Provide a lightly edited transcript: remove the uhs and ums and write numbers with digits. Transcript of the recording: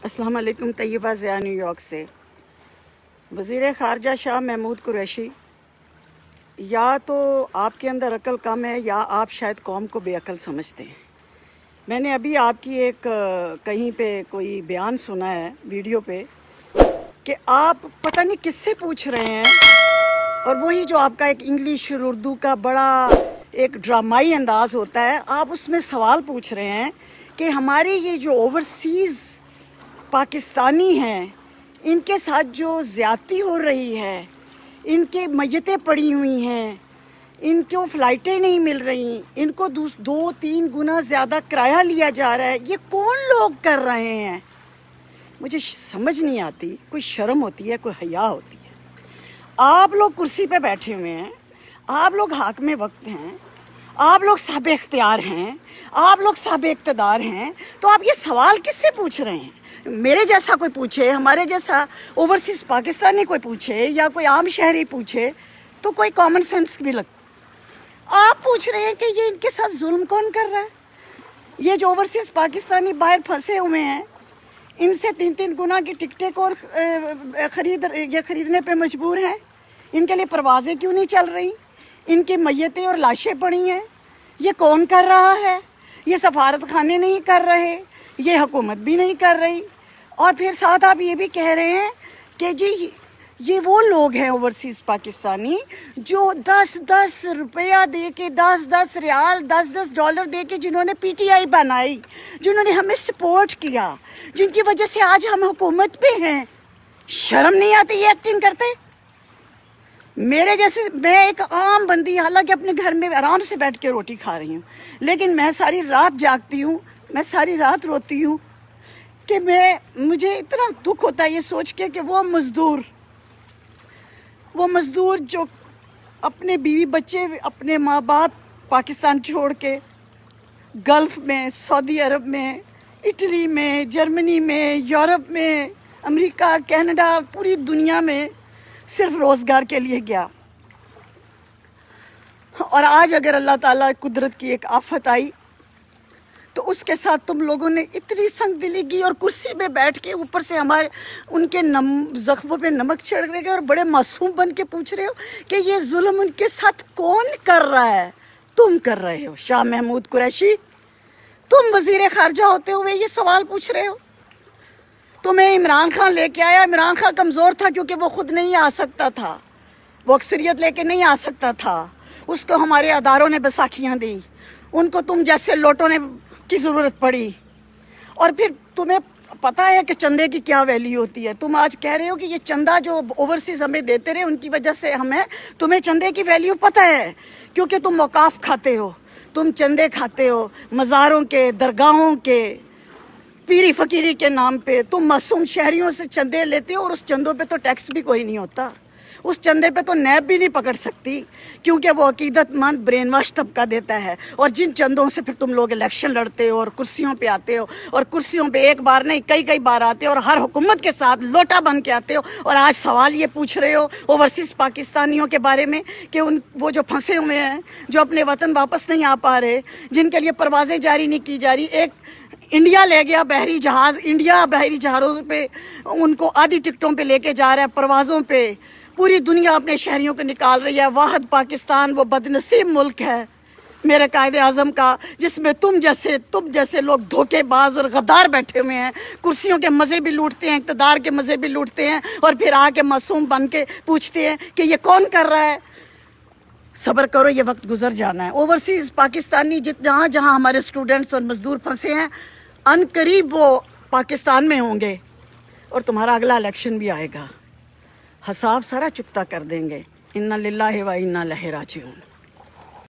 अस्सलाम वालेकुम। Taiba Zia new York से। वज़ीर ख़ारजा शाह महमूद कुरैशी, या तो आपके अंदर अक्ल कम है या आप शायद कौम को बेअक्ल समझते हैं। मैंने अभी आपकी एक कहीं पे कोई बयान सुना है वीडियो पे कि आप पता नहीं किससे पूछ रहे हैं, और वही जो आपका एक इंग्लिश और उर्दू का बड़ा एक ड्रामाई अंदाज़ होता है, आप उसमें सवाल पूछ रहे हैं कि हमारे ये जो ओवरसीज़ पाकिस्तानी हैं, इनके साथ जो ज़्यादती हो रही है, इनके मय्यतें पड़ी हुई हैं, इनको फ़्लाइटें नहीं मिल रही, इनको 2-3 गुना ज़्यादा किराया लिया जा रहा है, ये कौन लोग कर रहे हैं? मुझे समझ नहीं आती। कोई शर्म होती है, कोई हया होती है। आप लोग कुर्सी पे बैठे हुए हैं, आप लोग हाकिम वक्त हैं, आप लोग साहिब इख्तियार हैं, आप लोग साहिब इक़्तिदार हैं, तो आप ये सवाल किससे पूछ रहे हैं? मेरे जैसा कोई पूछे, हमारे जैसा ओवरसीज़ पाकिस्तानी कोई पूछे, या कोई आम शहरी पूछे, तो कोई कॉमन सेंस भी लग। आप पूछ रहे हैं कि ये इनके साथ जुल्म कौन कर रहा है? ये जो ओवरसीज़ पाकिस्तानी बाहर फंसे हुए हैं, इनसे 3-3 गुना की टिकटें कौन खरीदने पे मजबूर हैं? इनके लिए परवाज़ें क्यों नहीं चल रही? इनकी मय्यतें और लाशें पड़ी हैं। ये कौन कर रहा है? ये सफारत खाने नहीं कर रहे, ये हुकूमत भी नहीं कर रही, और फिर साथ आप ये भी कह रहे हैं कि जी ये वो लोग हैं ओवरसीज़ पाकिस्तानी जो 10-10 रुपया दे के, 10-10 रियाल, 10-10 डॉलर दे के जिन्होंने पीटीआई बनाई, जिन्होंने हमें सपोर्ट किया, जिनकी वजह से आज हम हुकूमत पे हैं। शर्म नहीं आती ये एक्टिंग करते? मेरे जैसे, मैं एक आम बंदी, हालांकि अपने घर में आराम से बैठ के रोटी खा रही हूँ, लेकिन मैं सारी रात जागती हूँ, मैं सारी रात रोती हूँ कि मुझे इतना दुख होता है ये सोच के कि वो मज़दूर जो अपने बीवी बच्चे, अपने माँ बाप पाकिस्तान छोड़ के गल्फ़ में, सऊदी अरब में, इटली में, जर्मनी में, यूरोप में, अमेरिका, कनाडा, पूरी दुनिया में सिर्फ रोज़गार के लिए गया, और आज अगर अल्लाह ताला कुदरत की एक आफत आई तो उसके साथ तुम लोगों ने इतनी संगदिली की, और कुर्सी पे बैठ के ऊपर से उनके ज़ख्मों पे नमक छिड़क रहे और बड़े मासूम बन के पूछ रहे हो कि ये जुल्म उनके साथ कौन कर रहा है? तुम कर रहे हो। शाह महमूद कुरैशी, तुम वज़ीर ख़ारजा होते हुए ये सवाल पूछ रहे हो? तुम्हें इमरान खान लेके आया। इमरान खान कमज़ोर था क्योंकि वो खुद नहीं आ सकता था, वो अक्सरियत लेके नहीं आ सकता था, उसको हमारे अदारों ने बैसाखियाँ दी, उनको तुम जैसे लोटों ने की ज़रूरत पड़ी। और फिर तुम्हें पता है कि चंदे की क्या वैल्यू होती है। तुम आज कह रहे हो कि ये चंदा जो ओवरसीज़ हमें देते रहे, उनकी वजह से तुम्हें चंदे की वैल्यू पता है, क्योंकि तुम औकाफ खाते हो, तुम चंदे खाते हो मज़ारों के, दरगाहों के, पीरी फ़कीरी के नाम पे तुम मासूम शहरियों से चंदे लेते हो, और उस चंदों पे तो टैक्स भी कोई नहीं होता, उस चंदे पे तो नैब भी नहीं पकड़ सकती, क्योंकि वो अकीदतमंद ब्रेन वाश तबका देता है। और जिन चंदों से फिर तुम लोग इलेक्शन लड़ते हो और कुर्सियों पे आते हो, और कुर्सियों पे एक बार नहीं कई बार आते हो, और हर हुकूमत के साथ लोटा बन के आते हो, और आज सवाल ये पूछ रहे हो ओवरसीज़ पाकिस्तानियों के बारे में कि वो जो फंसे हुए हैं, जो अपने वतन वापस नहीं आ पा रहे, जिनके लिए परवाज़ें जारी नहीं की जा रही। एक इंडिया ले गया बहरी जहाज़, इंडिया बहरी जहाज़ों पे उनको आधी टिकटों पे लेके जा रहा है, परवाज़ों पे पूरी दुनिया अपने शहरियों को निकाल रही है। वाहिद पाकिस्तान वो बदनसीब मुल्क है मेरे कायदे आज़म का, जिसमें तुम जैसे लोग धोखेबाज और गद्दार बैठे हुए हैं, कुर्सियों के मज़े भी लूटते हैं, इक़्तिदार के मज़े भी लूटते हैं, और फिर आके मासूम बन के पूछते हैं कि ये कौन कर रहा है। सब्र करो, ये वक्त गुजर जाना है। ओवरसीज़ पाकिस्तानी जहाँ जहाँ हमारे स्टूडेंट्स और मज़दूर फंसे हैं, अनकरीब वो पाकिस्तान में होंगे, और तुम्हारा अगला इलेक्शन भी आएगा, हिसाब सारा चुकता कर देंगे। इन्ना लिल्लाहि व इन्ना इलैहि राजिऊन।